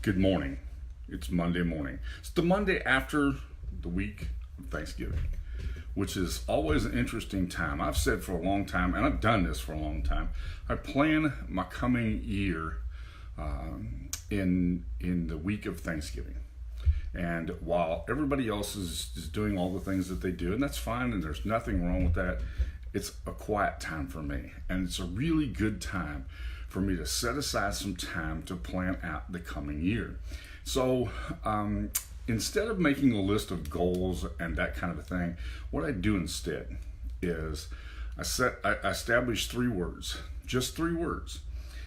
Good morning. It's Monday morning. It's the Monday after the week of Thanksgiving, which is always an interesting time. I've said for a long time, and I've done this for a long time, I plan my coming year in the week of Thanksgiving. And while everybody else is doing all the things that they do, and that's fine, and there's nothing wrong with that, it's a quiet time for me. And it's a really good time for me to set aside some time to plan out the coming year. So instead of making a list of goals and that kind of a thing, what I do instead is I establish 3 words, just 3 words.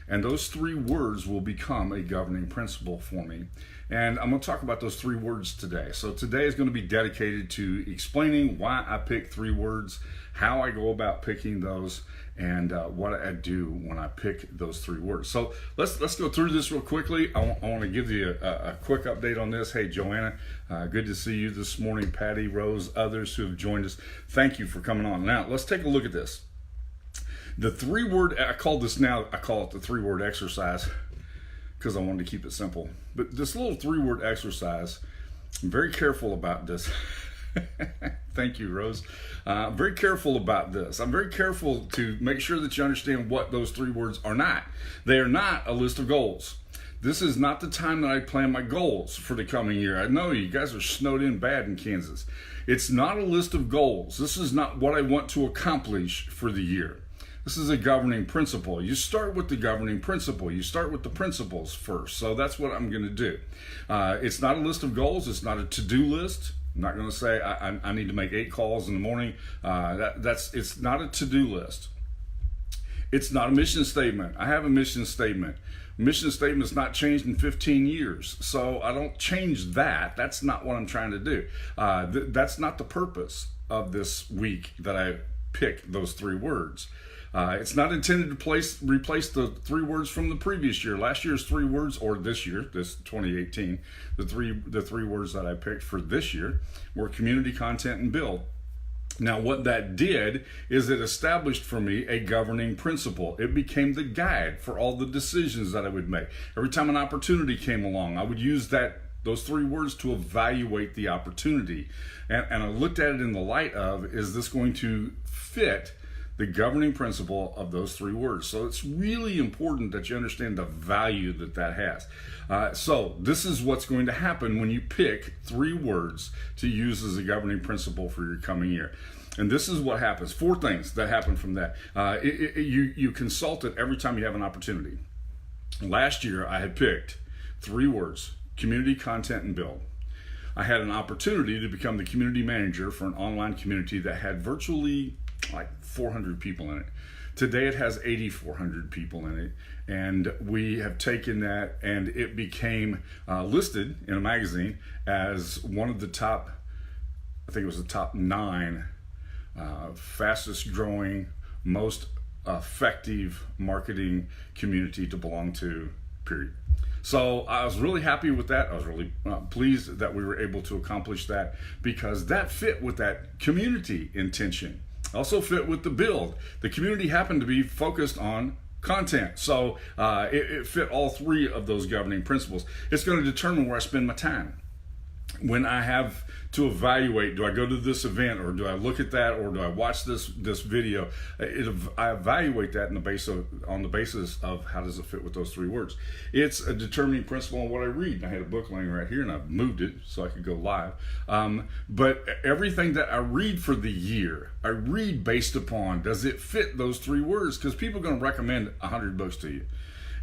And those 3 words will become a governing principle for me. And I'm going to talk about those 3 words today. So today is going to be dedicated to explaining why I pick 3 words, how I go about picking those, and what I do when I pick those 3 words. So let's go through this real quickly. I want to give you a quick update on this. Hey, Joanna, good to see you this morning. Patty, Rose, others who have joined us. Thank you for coming on. Now, let's take a look at this. The 3-word, I call it the 3-word exercise because I wanted to keep it simple. But this little 3-word exercise, I'm very careful about this. Thank you, Rose. Very careful about this. I'm very careful to make sure that you understand what those 3 words are not. They are not a list of goals. This is not the time that I plan my goals for the coming year. I know you guys are snowed in bad in Kansas. It's not a list of goals. This is not what I want to accomplish for the year. This is a governing principle. You start with the governing principle. You start with the principles first. So that's what I'm going to do. It's not a list of goals. It's not a to-do list. I'm not going to say I need to make 8 calls in the morning. It's not a to-do list. It's not a mission statement. I have a mission statement. Mission statement is not changed in 15 years. So I don't change that. That's not what I'm trying to do. That's not the purpose of this week that I pick those 3 words. It's not intended to replace the 3 words from the previous year. Last year's 3 words, or this year, this 2018, the three words that I picked for this year were community, content, and build. Now, what that did is it established for me a governing principle. It became the guide for all the decisions that I would make. Every time an opportunity came along, I would use those 3 words to evaluate the opportunity. And I looked at it in the light of, is this going to fit the governing principle of those 3 words? So it's really important that you understand the value that has. So this is what's going to happen when you pick 3 words to use as a governing principle for your coming year. And this is what happens. 4 things that happen from that. You consult it every time you have an opportunity. Last year I had picked 3 words: community, content, and build. I had an opportunity to become the community manager for an online community that had virtually like 400 people in it. Today it has 8,400 people in it, and we have taken that, and it became listed in a magazine as one of the top, I think it was the top 9 fastest growing, most effective marketing community to belong to, period. So I was really happy with that. I was really pleased that we were able to accomplish that, because that fit with that community intention. Also fit with the build. The community happened to be focused on content. So it fit all 3 of those governing principles. It's going to determine where I spend my time. When I have to evaluate, do I go to this event, or do I look at that, or do I watch this video? I evaluate that on the basis of how does it fit with those 3 words. It's a determining principle on what I read. I had a book laying right here, and I've moved it so I could go live. But everything that I read for the year, I read based upon, does it fit those 3 words? Because people are going to recommend 100 books to you.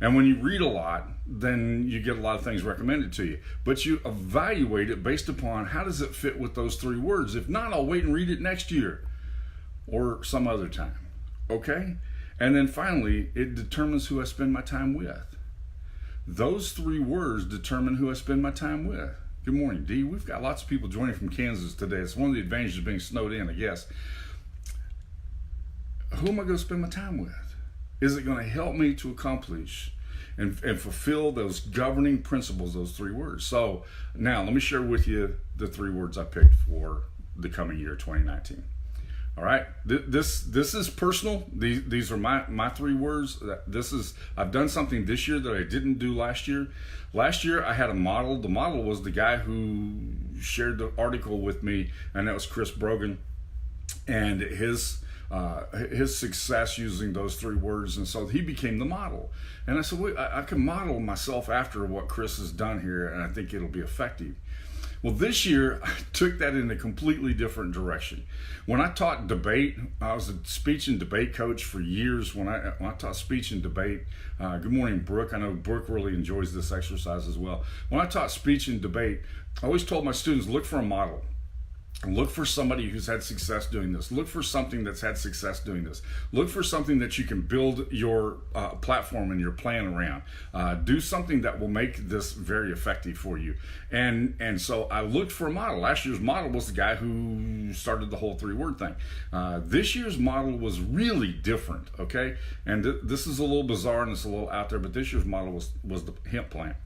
And when you read a lot, then you get a lot of things recommended to you. But you evaluate it based upon, how does it fit with those 3 words? If not, I'll wait and read it next year or some other time. Okay? And then finally, it determines who I spend my time with. Those 3 words determine who I spend my time with. Good morning, Dee. We've got lots of people joining from Kansas today. It's one of the advantages of being snowed in, I guess. Who am I going to spend my time with? Is it going to help me to accomplish and fulfill those governing principles, those 3 words? So now let me share with you the 3 words I picked for the coming year, 2019. All right. This is personal. These are my three words. I've done something this year that I didn't do last year. Last year I had a model. The model was the guy who shared the article with me, and that was Chris Brogan, and his success using those three words, and so he became the model. And I said, wait, I can model myself after what Chris has done here, and I think it'll be effective. Well, this year I took that in a completely different direction. When I taught debate, I was a speech and debate coach for years. When I taught speech and debate, good morning, Brooke. I know Brooke really enjoys this exercise as well. When I taught speech and debate, I always told my students, look for a model. Look for somebody who's had success doing this. Look for something that's had success doing this. Look for something that you can build your platform and your plan around. Do something that will make this very effective for you. And so I looked for a model. Last year's model was the guy who started the whole three-word thing. This year's model was really different, okay? And this is a little bizarre and it's a little out there, but this year's model was the hemp plant.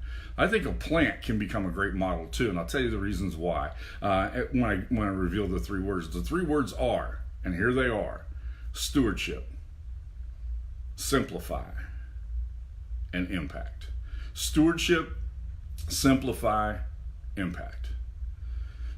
I think a plant can become a great model too, and I'll tell you the reasons why when I reveal the three words. The three words are, and here they are: stewardship, simplify, and impact. Stewardship, simplify, impact.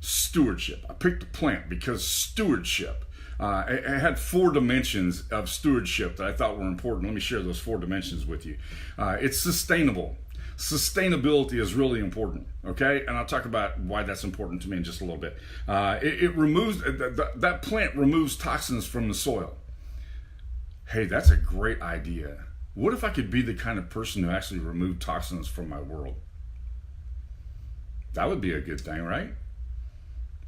Stewardship. I picked a plant because stewardship. It had 4 dimensions of stewardship that I thought were important. Let me share those 4 dimensions with you. It's sustainable. Sustainability is really important, okay? And I'll talk about why that's important to me in just a little bit. It removes, that plant removes toxins from the soil. Hey, that's a great idea. What if I could be the kind of person who actually removed toxins from my world? That would be a good thing, right?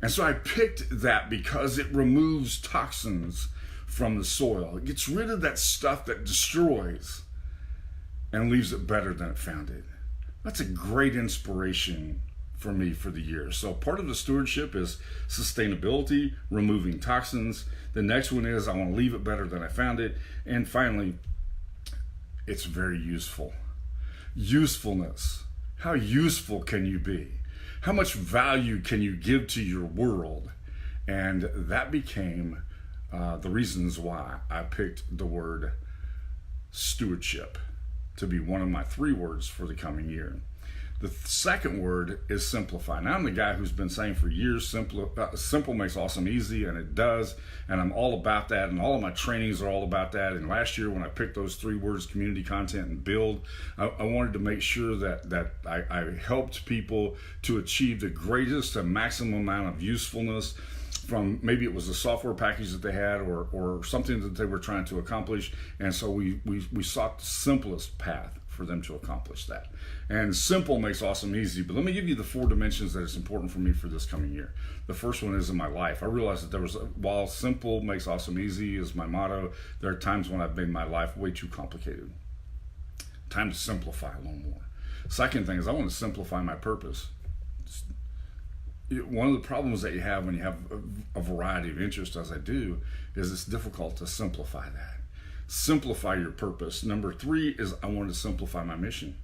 And so I picked that because it removes toxins from the soil. It gets rid of that stuff that destroys and leaves it better than it found it. That's a great inspiration for me for the year. So part of the stewardship is sustainability, removing toxins. The next one is I want to leave it better than I found it. And finally, it's very useful. Usefulness. How useful can you be? How much value can you give to your world? And that became the reasons why I picked the word stewardship to be one of my 3 words for the coming year. The second word is simplify. Now, I'm the guy who's been saying for years, simple makes awesome easy, and it does, and I'm all about that, and all of my trainings are all about that. And last year when I picked those 3 words, community, content, and build, I wanted to make sure that I helped people to achieve the greatest and maximum amount of usefulness from, maybe it was a software package that they had or something that they were trying to accomplish. And so we sought the simplest path for them to accomplish that. And simple makes awesome easy, but let me give you the 4 dimensions that is important for me for this coming year. The first one is in my life. I realized that while simple makes awesome easy is my motto, there are times when I've made my life way too complicated. Time to simplify a little more. Second thing is I want to simplify my purpose. One of the problems that you have when you have a variety of interests, as I do, is it's difficult to simplify that. Simplify your purpose. Number 3 is I wanted to simplify my mission.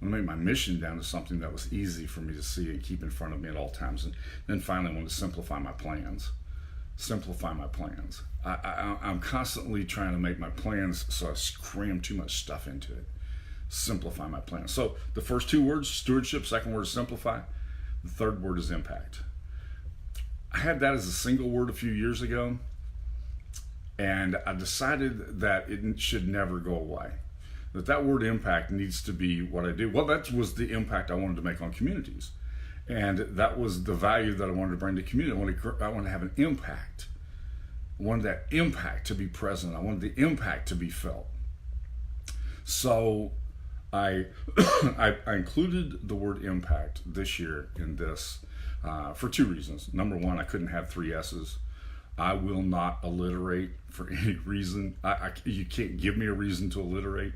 I want to make my mission down to something that was easy for me to see and keep in front of me at all times. And then finally, I want to simplify my plans. Simplify my plans. I'm constantly trying to make my plans so I cram too much stuff into it. Simplify my plans. So the first 2 words, stewardship. Second word is simplify. The third word is impact. I had that as a single word a few years ago, and I decided that it should never go away. That word impact needs to be what I do. Well, that was the impact I wanted to make on communities, and that was the value that I wanted to bring to community. I wanted to have an impact. I wanted that impact to be present. I wanted the impact to be felt. So I included the word impact this year in this for 2 reasons. Number 1, I couldn't have 3 S's. I will not alliterate for any reason. You can't give me a reason to alliterate.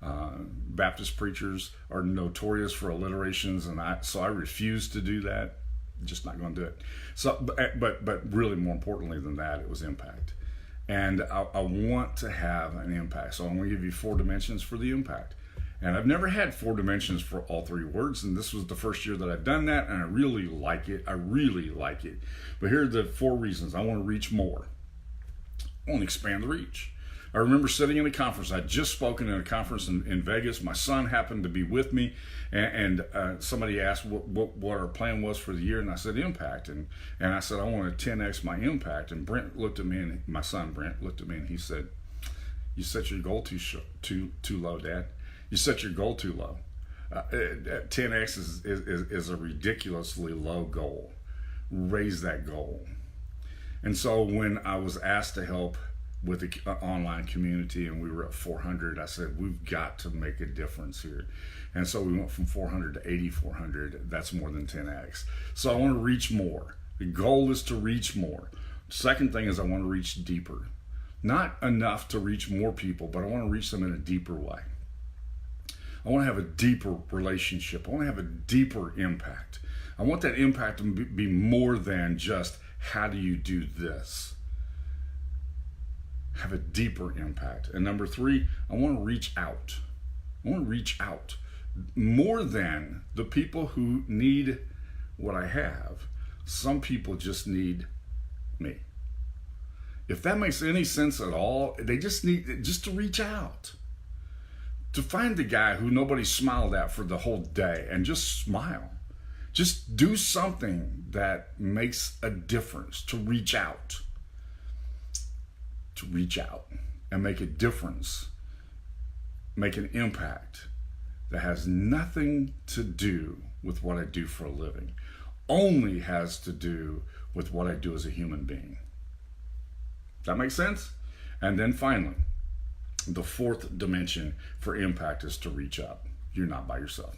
Baptist preachers are notorious for alliterations, and so I refuse to do that. Just not going to do it. So, but really more importantly than that, it was impact. And I want to have an impact. So I'm going to give you 4 dimensions for the impact. And I've never had 4 dimensions for all 3 words, and this was the first year that I've done that, and I really like it. I really like it. But here are the 4 reasons. I want to reach more. I want to expand the reach. I remember sitting in a conference. I'd just spoken in a conference in Vegas. My son happened to be with me, and somebody asked what our plan was for the year, and I said impact, and I said I want to 10x my impact. And Brent looked at me, and my son Brent looked at me, and he said, "You set your goal too low, Dad. You set your goal too low. 10x is a ridiculously low goal. Raise that goal." And so when I was asked to help with the online community and we were at 400, I said, we've got to make a difference here. And so we went from 400 to 8,400. That's more than 10x. So I want to reach more. The goal is to reach more. Second thing is I want to reach deeper. Not enough to reach more people, but I want to reach them in a deeper way. I want to have a deeper relationship. I want to have a deeper impact. I want that impact to be more than just, how do you do this? Have a deeper impact. And number 3, I want to reach out. I want to reach out more than the people who need what I have. Some people just need me. If that makes any sense at all, they just need just to reach out. To find the guy who nobody smiled at for the whole day and just smile. Just do something that makes a difference. To reach out. To reach out and make a difference. Make an impact that has nothing to do with what I do for a living. Only has to do with what I do as a human being. That makes sense? And then finally, the 4th dimension for impact is to reach up. You're not by yourself.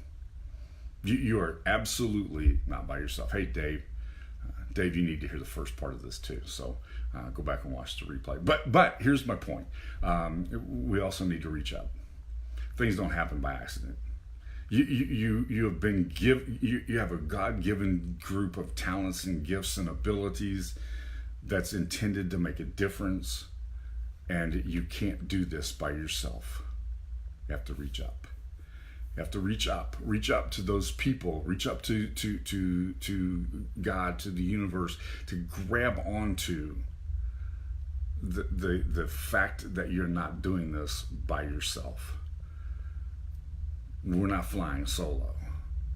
You are absolutely not by yourself. Hey, Dave. Dave, you need to hear the first part of this too. So go back and watch the replay. But here's my point. We also need to reach up. Things don't happen by accident. You have been you have a God-given group of talents and gifts and abilities that's intended to make a difference. And you can't do this by yourself. You have to reach up. You have to reach up to those people, reach up to God, to the universe, to grab onto the fact that you're not doing this by yourself. We're not flying solo.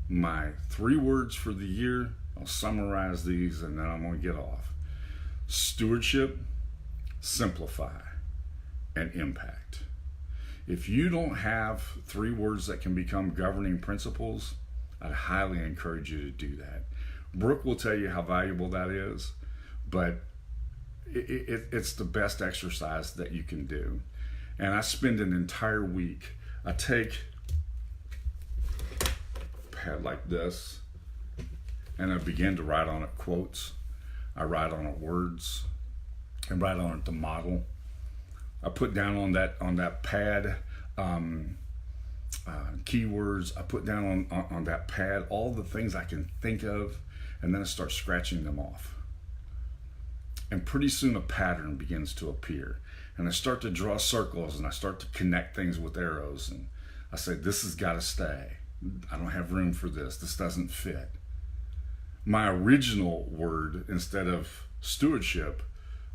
My 3 words for the year, I'll summarize these and then I'm going to get off. Stewardship, simplify, and impact. If you don't have 3 words that can become governing principles, I'd highly encourage you to do that. Brooke will tell you how valuable that is, but it's the best exercise that you can do. And I spend an entire week, I take a pad like this, and I begin to write on it quotes. I write on it words, and write on it the model. I put down on that pad keywords. I put down on that pad all the things I can think of, and then I start scratching them off. And pretty soon a pattern begins to appear. And I start to draw circles, and I start to connect things with arrows. And I say, this has got to stay. I don't have room for this. This doesn't fit. My original word, instead of stewardship,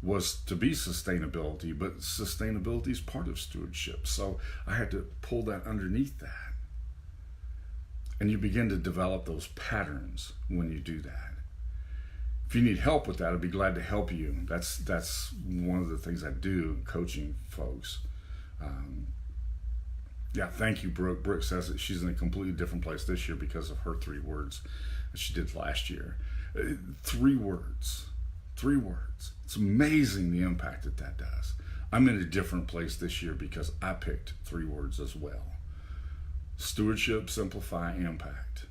was to be sustainability, but sustainability is part of stewardship. So I had to pull that underneath that. And you begin to develop those patterns when you do that. If you need help with that, I'd be glad to help you. That's one of the things I do coaching folks. Thank you, Brooke. Brooke says that she's in a completely different place this year because of her 3 words that she did last year. 3 words. 3 words. It's amazing the impact that does. I'm in a different place this year because I picked 3 words as well. Stewardship, simplify, impact.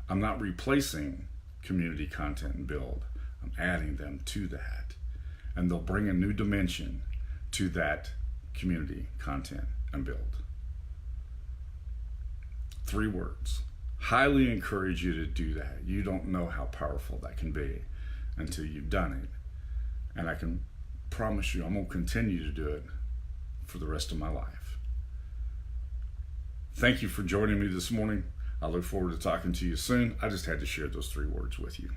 I'm not replacing community content and build. I'm adding them to that. And they'll bring a new dimension to that community content and build. 3 words. Highly encourage you to do that. You don't know how powerful that can be until you've done it. And I can promise you I'm going to continue to do it for the rest of my life. Thank you for joining me this morning. I look forward to talking to you soon. I just had to share those 3 words with you.